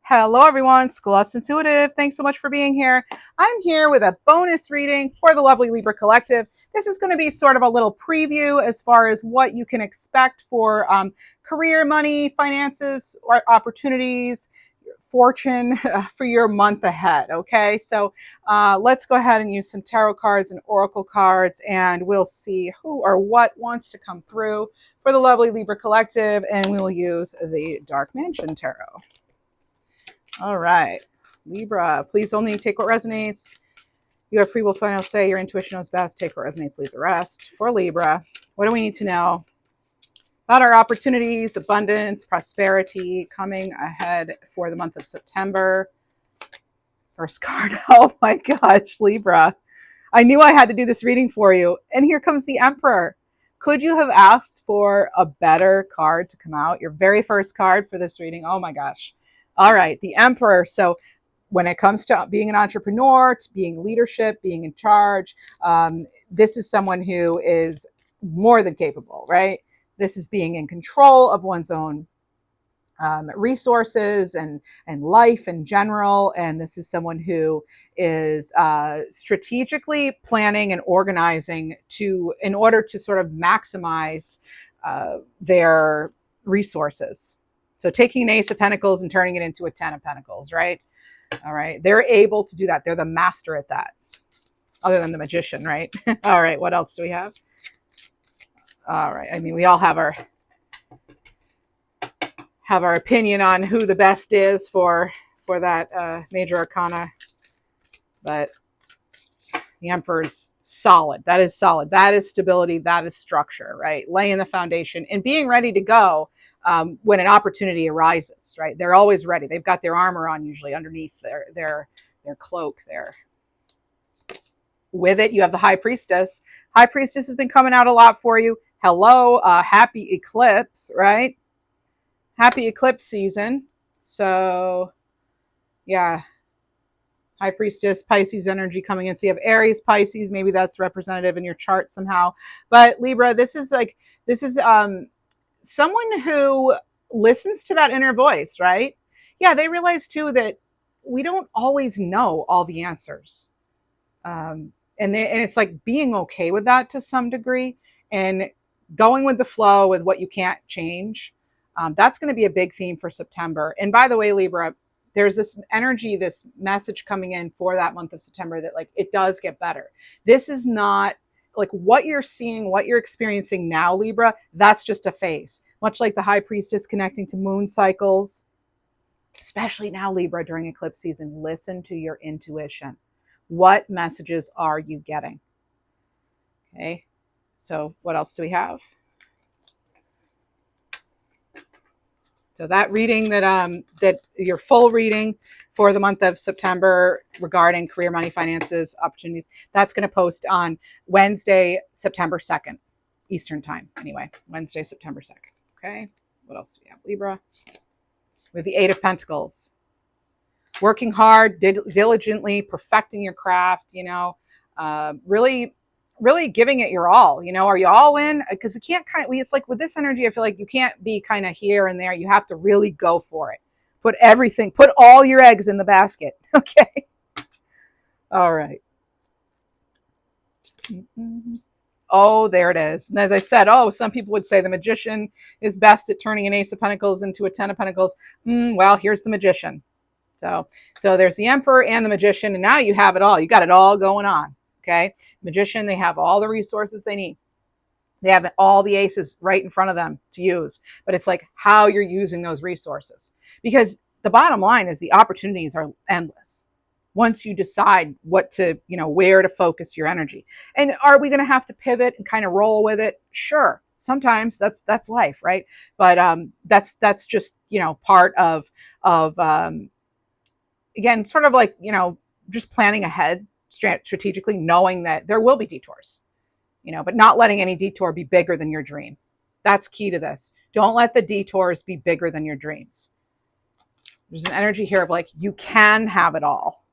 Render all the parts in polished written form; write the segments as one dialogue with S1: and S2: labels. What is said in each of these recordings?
S1: Hello everyone, School Us Intuitive. Thanks so much for being here. I'm here with a bonus reading for the lovely Libra Collective. This is going to be sort of a little preview as far as what you can expect for career, money, finances, or opportunities, fortune for your month ahead. Okay, so let's go ahead and use some tarot cards and oracle cards, and we'll see who or what wants to come through for the lovely Libra Collective, and we will use the Dark Mansion Tarot. All right, Libra, please only take what resonates. You have free will, final say. Your intuition knows best. Take what resonates, leave the rest. For Libra, what do we need to know about our opportunities, abundance, prosperity coming ahead for the month of September? First card. Oh my gosh, Libra. I knew I had to do this reading for you. And here comes the Emperor. Could you have asked for a better card to come out? Your very first card for this reading. Oh my gosh. All right, the Emperor. So when it comes to being an entrepreneur, to being leadership, being in charge, this is someone who is more than capable, right? This is being in control of one's own resources and life in general. And this is someone who is strategically planning and organizing in order to sort of maximize their resources. So taking an Ace of Pentacles and turning it into a Ten of Pentacles, right? All right. They're able to do that. They're the master at that, other than the Magician, right? All right. What else do we have? All right. I mean, we all have our opinion on who the best is for that major arcana, but the Emperor's solid. That is solid. That is stability. That is structure, right? Laying the foundation and being ready to go when an opportunity arises, right? They're always ready. They've got their armor on, usually underneath their cloak there. With it, you have the High Priestess. High Priestess has been coming out a lot for you. Hello, happy eclipse, right? Happy eclipse season. So, yeah. High Priestess, Pisces energy coming in. So you have Aries, Pisces. Maybe that's representative in your chart somehow. But Libra, this is someone who listens to that inner voice, right? Yeah, they realize too that we don't always know all the answers. And it's like being okay with that to some degree and going with the flow with what you can't change. That's going to be a big theme for September. And by the way, Libra, there's this energy, this message coming in for that month of September that like it does get better. This is not like what you're seeing, what you're experiencing now, Libra. That's just a phase. Much like the High Priestess connecting to moon cycles, especially now, Libra, during eclipse season, listen to your intuition. What messages are you getting? Okay, so what else do we have? So that reading that your full reading for the month of September regarding career, money, finances, opportunities, that's going to post on Wednesday, September 2nd, Eastern time. Anyway, Wednesday, September 2nd. Okay, what else do we have, Libra? We have the Eight of Pentacles. Working hard, diligently, perfecting your craft, really giving it your all. Are you all in? Because we can't it's like with this energy, I feel like you can't be kind of here and there. You have to really go for it. Put all your eggs in the basket. Okay. All right. Oh, there it is. And as I said, some people would say the Magician is best at turning an Ace of Pentacles into a Ten of Pentacles. Well, here's the Magician. So there's the Emperor and the Magician, and now you have it all. You got it all going on. Okay. Magician, they have all the resources they need. They have all the aces right in front of them to use. But it's like how you're using those resources. Because the bottom line is the opportunities are endless once you decide what to, where to focus your energy. And are we going to have to pivot and kind of roll with it? Sure. Sometimes that's life, right? But that's just, part of again, sort of like, just planning ahead strategically, knowing that there will be detours, but not letting any detour be bigger than your dream. That's key to this. Don't let the detours be bigger than your dreams. There's an energy here of like, you can have it all.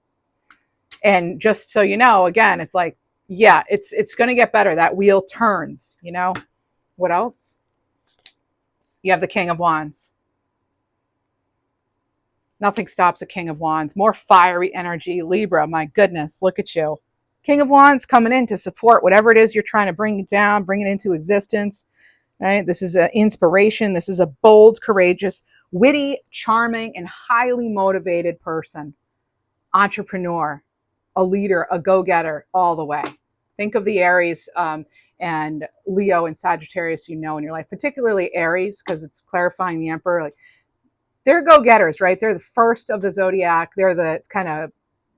S1: And just so you know, again, it's like, yeah, it's going to get better. That wheel turns, What else? You have the King of Wands. Nothing stops a King of Wands. More fiery energy. Libra, my goodness, look at you. King of Wands coming in to support whatever it is you're trying to bring it down, bring it into existence. Right? This is an inspiration. This is a bold, courageous, witty, charming, and highly motivated person. Entrepreneur, a leader, a go-getter, all the way. Think of the Aries and Leo and Sagittarius you know in your life, particularly Aries, because it's clarifying the Emperor. Like, they're go-getters, right? They're the first of the zodiac. They're the kind of,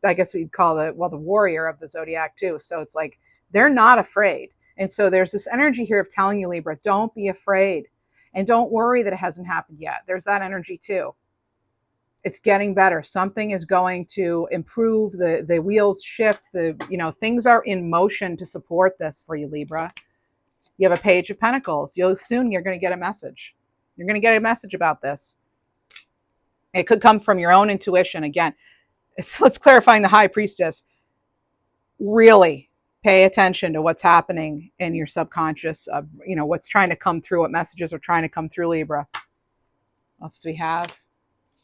S1: I guess we'd call the warrior of the zodiac too. So it's like they're not afraid. And so there's this energy here of telling you, Libra, don't be afraid. And don't worry that it hasn't happened yet. There's that energy too. It's getting better. Something is going to improve. The wheels shift. Things are in motion to support this for you, Libra. You have a Page of Pentacles. You're going to get a message. You're going to get a message about this. It could come from your own intuition. Again, let's clarifying the High Priestess. Really pay attention to what's happening in your subconscious. What's trying to come through. What messages are trying to come through, Libra. What else do we have?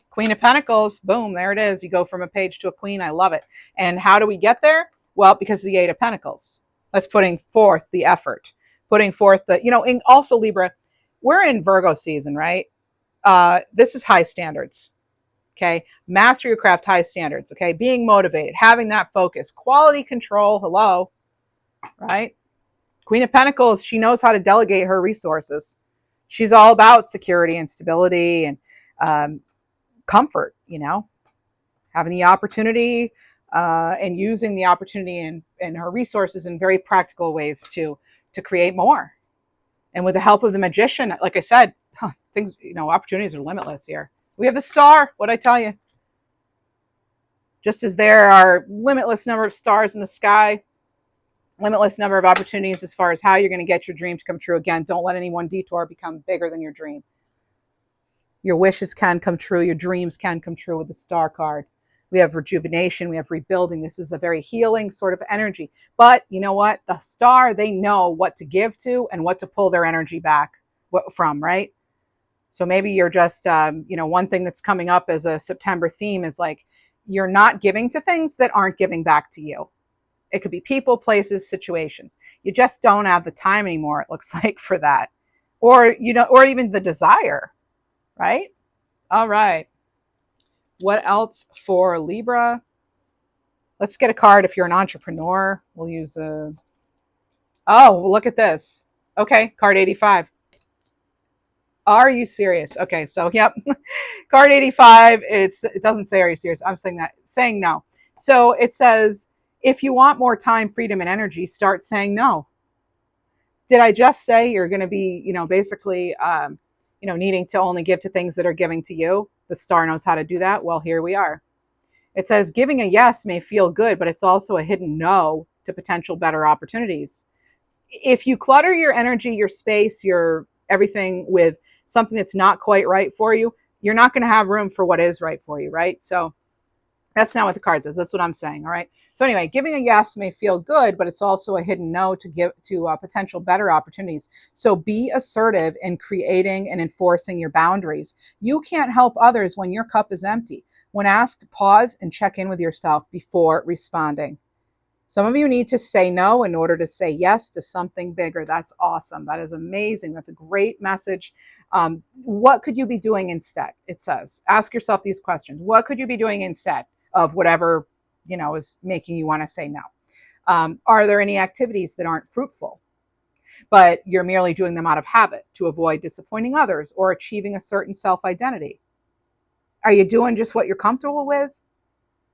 S1: Queen of Pentacles. Boom, there it is. You go from a page to a queen. I love it. And how do we get there? Well, because of the Eight of Pentacles. That's putting forth the effort. Putting forth and also Libra, we're in Virgo season, right? This is high standards. Okay. Master your craft, high standards. Okay. Being motivated, having that focus, quality control. Hello. Right. Queen of Pentacles. She knows how to delegate her resources. She's all about security and stability and comfort, having the opportunity and using the opportunity and her resources in very practical ways to create more. And with the help of the Magician, like I said, things, opportunities are limitless here. We have the Star. What'd I tell you? Just as there are limitless number of stars in the sky, limitless number of opportunities as far as how you're going to get your dream to come true. Again, don't let any one detour become bigger than your dream. Your wishes can come true. Your dreams can come true with the Star card. We have rejuvenation. We have rebuilding. This is a very healing sort of energy. But you know what? The Star, they know what to give to and what to pull their energy back from, right? So maybe you're just, one thing that's coming up as a September theme is like, you're not giving to things that aren't giving back to you. It could be people, places, situations. You just don't have the time anymore, it looks like, for that. Or even the desire, right? All right. What else for Libra? Let's get a card if you're an entrepreneur. We'll use oh, look at this. Okay, card 85. Are you serious? Okay, so yep. Card 85, it doesn't say are you serious. I'm saying no. So it says, if you want more time, freedom, and energy, start saying no. Did I just say you're going to be, basically, needing to only give to things that are giving to you? The Star knows how to do that. Well, here we are. It says giving a yes may feel good, but it's also a hidden no to potential better opportunities. If you clutter your energy, your space, your everything with something that's not quite right for you, you're not going to have room for what is right for you, right? So that's not what the card says. That's what I'm saying. All right. So anyway, giving a yes may feel good, but it's also a hidden no to give to potential better opportunities. So be assertive in creating and enforcing your boundaries. You can't help others when your cup is empty. When asked, pause and check in with yourself before responding. Some of you need to say no in order to say yes to something bigger. That's awesome. That is amazing. That's a great message. What could you be doing instead? It says, ask yourself these questions. What could you be doing instead of whatever, is making you want to say no? Are there any activities that aren't fruitful, but you're merely doing them out of habit to avoid disappointing others or achieving a certain self-identity? Are you doing just what you're comfortable with?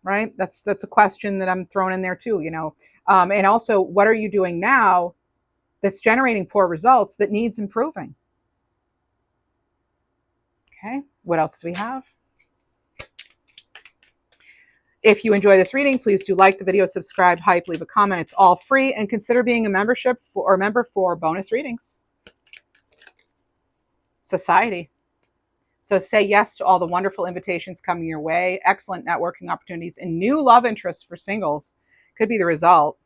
S1: Right? That's a question that I'm throwing in there too, and also, what are you doing now that's generating poor results that needs improving? Okay. What else do we have? If you enjoy this reading, please do like the video, subscribe, hype, leave a comment. It's all free, and consider being a member for bonus readings. Society. So say yes to all the wonderful invitations coming your way, excellent networking opportunities, and new love interests for singles could be the result.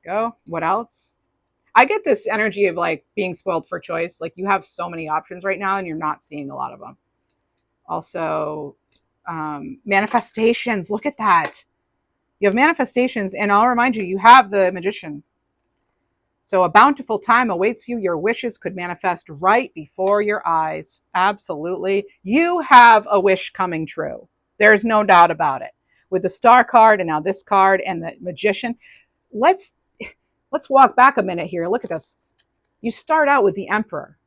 S1: Go. What else? I get this energy of like being spoiled for choice. Like you have so many options right now and you're not seeing a lot of them. Also, manifestations. Look at that. You have manifestations, and I'll remind you, you have the Magician. So a bountiful time awaits you. Your wishes could manifest right before your eyes. Absolutely. You have a wish coming true. There's no doubt about it. With the Star card and now this card and the Magician, let's walk back a minute here. Look at this. You start out with the Emperor,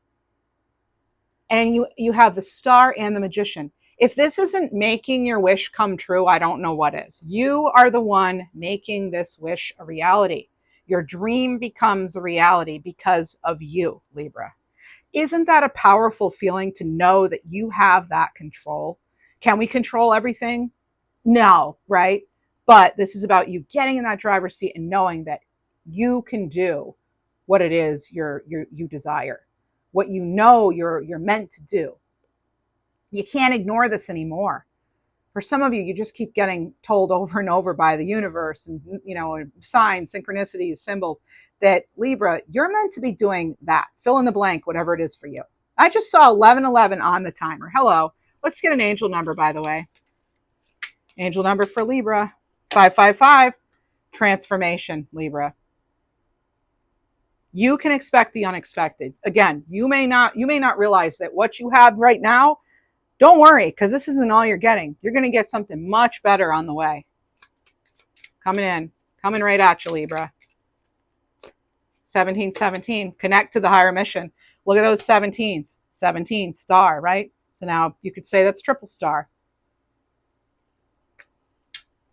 S1: and you have the Star and the Magician. If this isn't making your wish come true, I don't know what is. You are the one making this wish a reality. Your dream becomes a reality because of you, Libra. Isn't that a powerful feeling to know that you have that control? Can we control everything? No, right? But this is about you getting in that driver's seat and knowing that you can do what it is you desire, what you know you're meant to do. You can't ignore this anymore. For some of you, you just keep getting told over and over by the universe and, signs, synchronicities, symbols that Libra, you're meant to be doing that. Fill in the blank, whatever it is for you. I just saw 1111 on the timer. Hello. Let's get an angel number, by the way. Angel number for Libra, 555. Transformation, Libra. You can expect the unexpected. Again, you may not realize that what you have right now, don't worry, because this isn't all you're getting. You're going to get something much better on the way. Coming right at you, Libra. 1717, connect to the higher mission. Look at those 17s. 17, star, right? So now you could say that's triple star.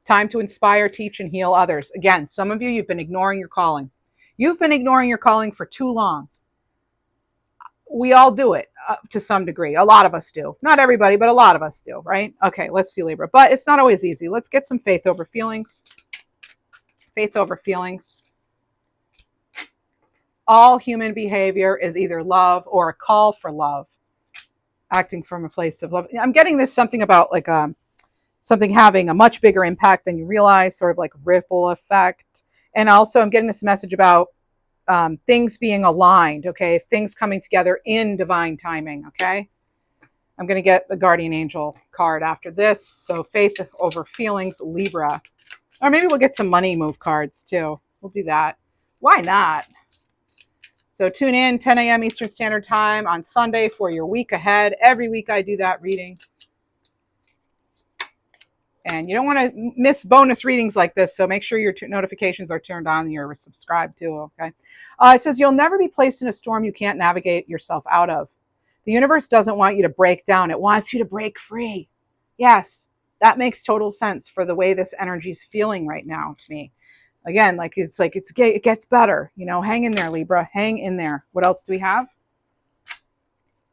S1: Time to inspire, teach, and heal others. Again, some of you, you've been ignoring your calling. You've been ignoring your calling for too long. We all do it to some degree. A lot of us do. Not everybody, but a lot of us do, right? Okay, let's see, Libra. But it's not always easy. Let's get some faith over feelings. Faith over feelings. All human behavior is either love or a call for love. Acting from a place of love. I'm getting this something about like something having a much bigger impact than you realize, sort of like ripple effect. And also I'm getting this message about things being aligned, okay? Things coming together in divine timing, okay? I'm going to get the Guardian Angel card after this. So faith over feelings, Libra. Or maybe we'll get some money move cards too. We'll do that. Why not? So tune in 10 a.m. Eastern Standard Time on Sunday for your week ahead. Every week I do that reading. And you don't want to miss bonus readings like this, so make sure your notifications are turned on and you're subscribed to, okay? It says, you'll never be placed in a storm you can't navigate yourself out of. The universe doesn't want you to break down. It wants you to break free. Yes, that makes total sense for the way this energy is feeling right now to me. Again, it gets better. Hang in there, Libra. Hang in there. What else do we have?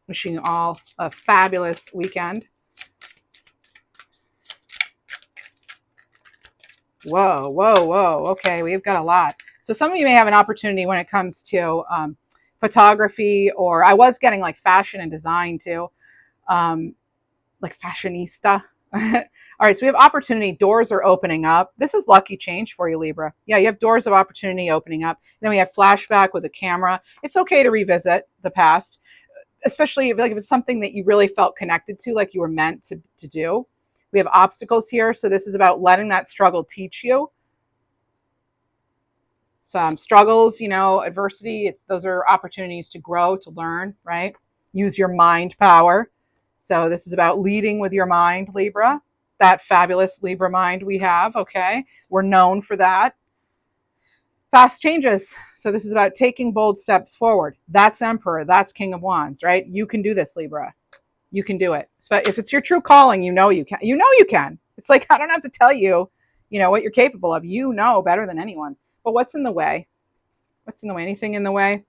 S1: Wishing you all a fabulous weekend. Whoa. Okay, we've got a lot. So some of you may have an opportunity when it comes to photography, or I was getting like fashion and design too, like fashionista. All right, so we have opportunity. Doors are opening up. This is lucky change for you, Libra. Yeah, you have doors of opportunity opening up. Then we have flashback with a camera. It's okay to revisit the past, especially if it's something that you really felt connected to, like you were meant to do. We have obstacles here. So this is about letting that struggle teach you. Some struggles, adversity, those are opportunities to grow, to learn, right? Use your mind power. So this is about leading with your mind, Libra. That fabulous Libra mind we have, okay? We're known for that. Fast changes. So this is about taking bold steps forward. That's Emperor. That's King of Wands, right? You can do this, Libra. You can do it. But if it's your true calling, you can. You can. It's like, I don't have to tell you, what you're capable of. You know better than anyone. But what's in the way? What's in the way? Anything in the way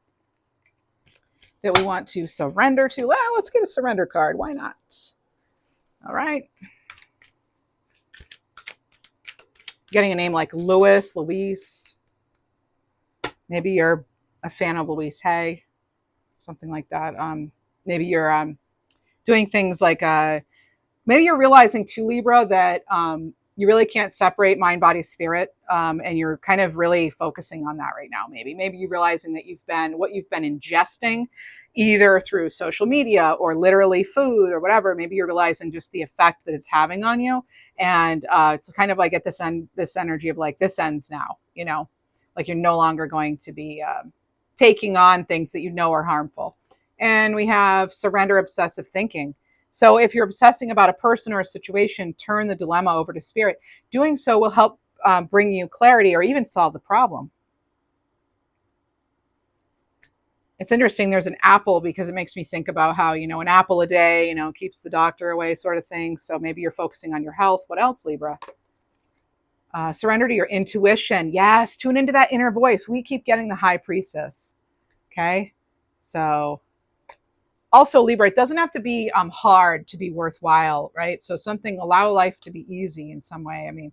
S1: that we want to surrender to? Well, let's get a surrender card. Why not? All right. Getting a name like Luis. Maybe you're a fan of Louise Hay, something like that. Maybe you're doing things like maybe you're realizing too, Libra, that You really can't separate mind, body, spirit, and you're kind of really focusing on that right now. Maybe you're realizing that what you've been ingesting, either through social media or literally food or whatever. Maybe you're realizing just the effect that it's having on you, and it's kind of like at this energy of like, this ends now. Like you're no longer going to be taking on things that you know are harmful. And we have surrender obsessive thinking. So if you're obsessing about a person or a situation, turn the dilemma over to spirit. Doing so will help bring you clarity or even solve the problem. It's interesting, there's an apple, because it makes me think about how, an apple a day, keeps the doctor away, sort of thing. So maybe you're focusing on your health. What else, Libra? Surrender to your intuition. Yes, tune into that inner voice. We keep getting the High Priestess. Okay, so also, Libra, it doesn't have to be hard to be worthwhile, right? So allow life to be easy in some way. I mean,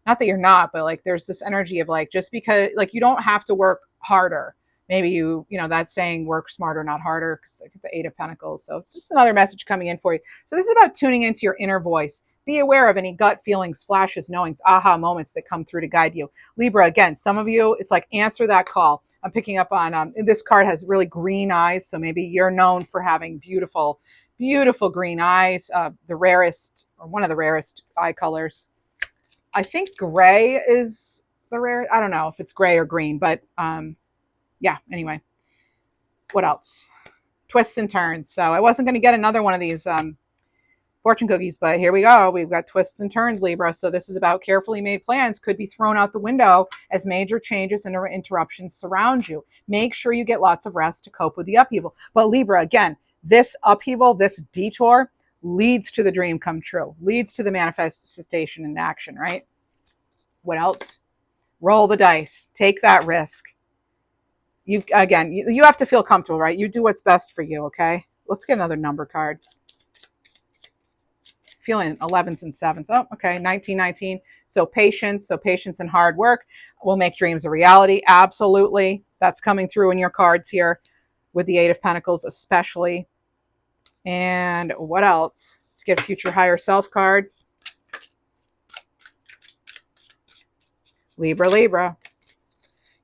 S1: not that you're not, but like there's this energy of like, just because, like, you don't have to work harder. Maybe that's saying work smarter, not harder, because like the Eight of Pentacles. So it's just another message coming in for you. So this is about tuning into your inner voice. Be aware of any gut feelings, flashes, knowings, aha moments that come through to guide you. Libra, again, some of you, it's like, answer that call. I'm picking up on, this card has really green eyes. So maybe you're known for having beautiful, beautiful green eyes, the rarest, or one of the rarest eye colors. I think gray is the rare. I don't know if it's gray or green, but yeah, anyway. What else? Twists and turns. So I wasn't going to get another one of these fortune cookies, but here we go. We've got twists and turns, Libra. So this is about carefully made plans could be thrown out the window as major changes and interruptions surround you. Make sure you get lots of rest to cope with the upheaval. But Libra, again, this upheaval, this detour, leads to the dream come true, leads to the manifestation in action, right? What else? Roll the dice. Take that risk. You have to feel comfortable, right? You do what's best for you, okay? Let's get another number card. Feeling 11s and 7s. Oh, okay, 1919. So patience and hard work will make dreams a reality. Absolutely. That's coming through in your cards here with the Eight of Pentacles especially. And what else? Let's get a future higher self card. Libra.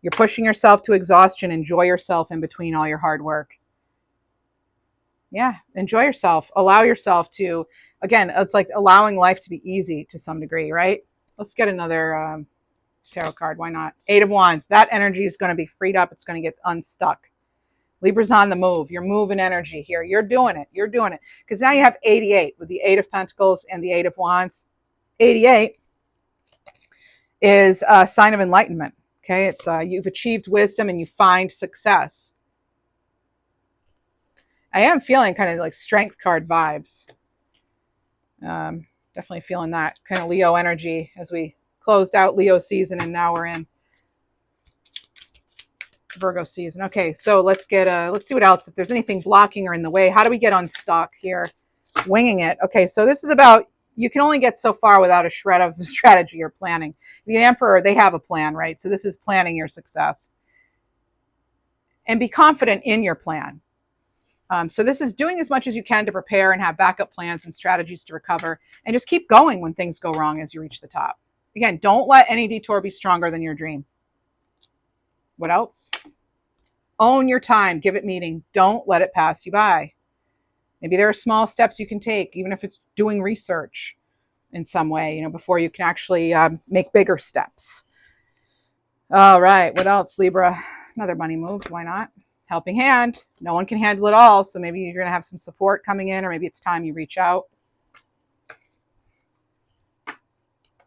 S1: You're pushing yourself to exhaustion. Enjoy yourself in between all your hard work. Yeah, enjoy yourself. Allow yourself to, again, it's like allowing life to be easy to some degree, right? Let's get another tarot card. Why not? Eight of Wands. That energy is going to be freed up. It's going to get unstuck. Libra's on the move. You're moving energy here. You're doing it. Because now you have 88 with the Eight of Pentacles and the Eight of Wands. 88 is a sign of enlightenment. Okay, it's you've achieved wisdom and you find success. I am feeling kind of like strength card vibes. Definitely feeling that kind of Leo energy as we closed out Leo season and now we're in Virgo season. Okay, so let's see what else. If there's anything blocking or in the way, how do we get unstuck here? Winging it. Okay, so this is about, you can only get so far without a shred of strategy or planning. The Emperor, they have a plan, right? So this is planning your success. And be confident in your plan. So this is doing as much as you can to prepare and have backup plans and strategies to recover. And just keep going when things go wrong as you reach the top. Again, don't let any detour be stronger than your dream. What else? Own your time. Give it meaning. Don't let it pass you by. Maybe there are small steps you can take, even if it's doing research in some way, before you can actually make bigger steps. All right. What else, Libra? Another money moves. Why not? Helping hand. No one can handle it all. So maybe you're going to have some support coming in, or maybe it's time you reach out.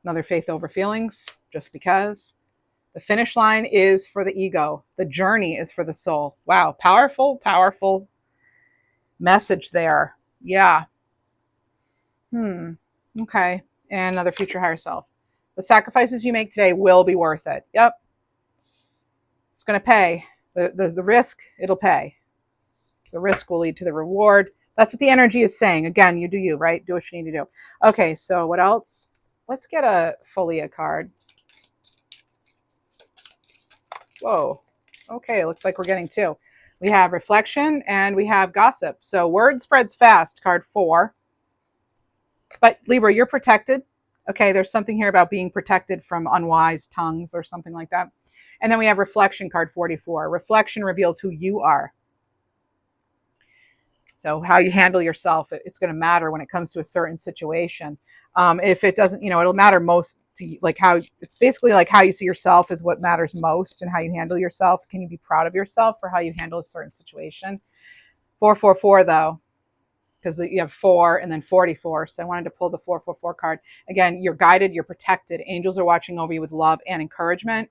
S1: Another faith over feelings, just because. The finish line is for the ego. The journey is for the soul. Wow. Powerful, powerful message there. Yeah. Okay. And another future higher self. The sacrifices you make today will be worth it. Yep. It's going to pay. The risk, it'll pay. The risk will lead to the reward. That's what the energy is saying. Again, you do you, right? Do what you need to do. Okay, so what else? Let's get a Folia card. Whoa. Okay, looks like we're getting two. We have reflection and we have gossip. So word spreads fast, card 4. But Libra, you're protected. Okay, there's something here about being protected from unwise tongues or something like that. And then we have reflection, card 44. Reflection reveals who you are. So how you handle yourself, it's going to matter when it comes to a certain situation. If it doesn't, it'll matter most to you, like how it's basically like how you see yourself is what matters most, and how you handle yourself. Can you be proud of yourself for how you handle a certain situation? 444 though, because you have 4 and then 44. So I wanted to pull the 444 card. Again, you're guided, you're protected. Angels are watching over you with love and encouragement.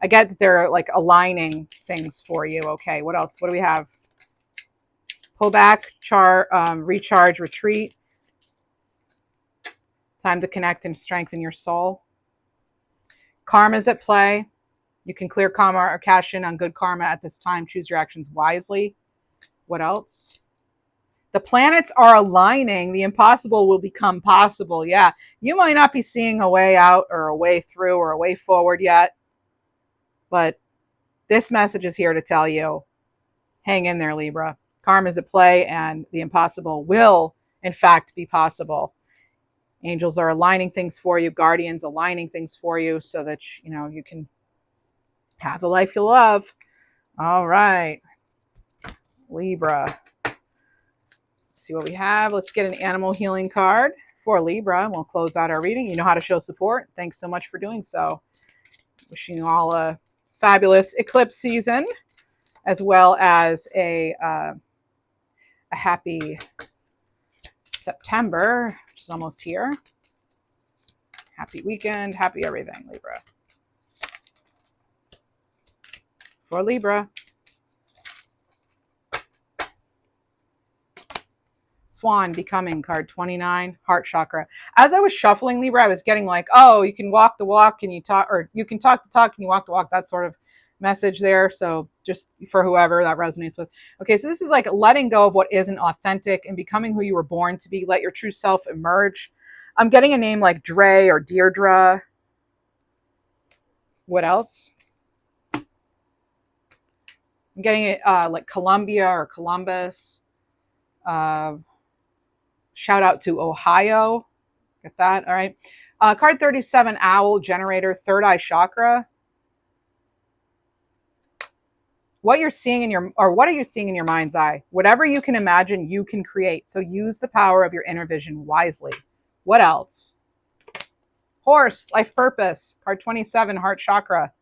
S1: I get that they're like aligning things for you. Okay, what else? What do we have? Pull back, recharge, retreat. Time to connect and strengthen your soul. Karma's at play. You can clear karma or cash in on good karma at this time. Choose your actions wisely. What else? The planets are aligning. The impossible will become possible. Yeah, you might not be seeing a way out or a way through or a way forward yet, but this message is here to tell you, hang in there, Libra. Karma's at play, and the impossible will, in fact, be possible. Angels are aligning things for you, guardians aligning things for you so that, you can have the life you love. All right, Libra. Let's see what we have. Let's get an animal healing card for Libra, and we'll close out our reading. You know how to show support. Thanks so much for doing so. Wishing you all a fabulous eclipse season, as well as a happy September, which is almost here. Happy weekend, happy everything, Libra. For Libra. Swan, becoming, card 29, heart chakra. As I was shuffling, Libra, I was getting like, oh, you can walk the walk and you talk, or you can talk the talk and you walk the walk, that sort of message there. So just for whoever that resonates with. Okay, so this is like letting go of what isn't authentic and becoming who you were born to be. Let your true self emerge. I'm getting a name like Dre or Deirdre. What else? I'm getting it like Columbia or Columbus. Shout out to Ohio. Get that? All right. Card 37, owl, generator, third eye chakra. What you're seeing what are you seeing in your mind's eye? Whatever you can imagine, you can create. So use the power of your inner vision wisely. What else? Horse, life purpose, card 27, heart chakra.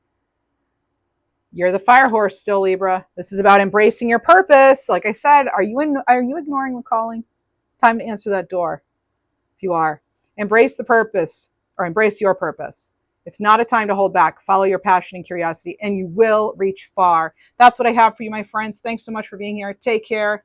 S1: You're the fire horse still, Libra. This is about embracing your purpose. Like I said, are you ignoring the calling? Time to answer that door. If you are, embrace the purpose, or embrace your purpose. It's not a time to hold back. Follow your passion and curiosity, and you will reach far. That's what I have for you, my friends. Thanks so much for being here. Take care.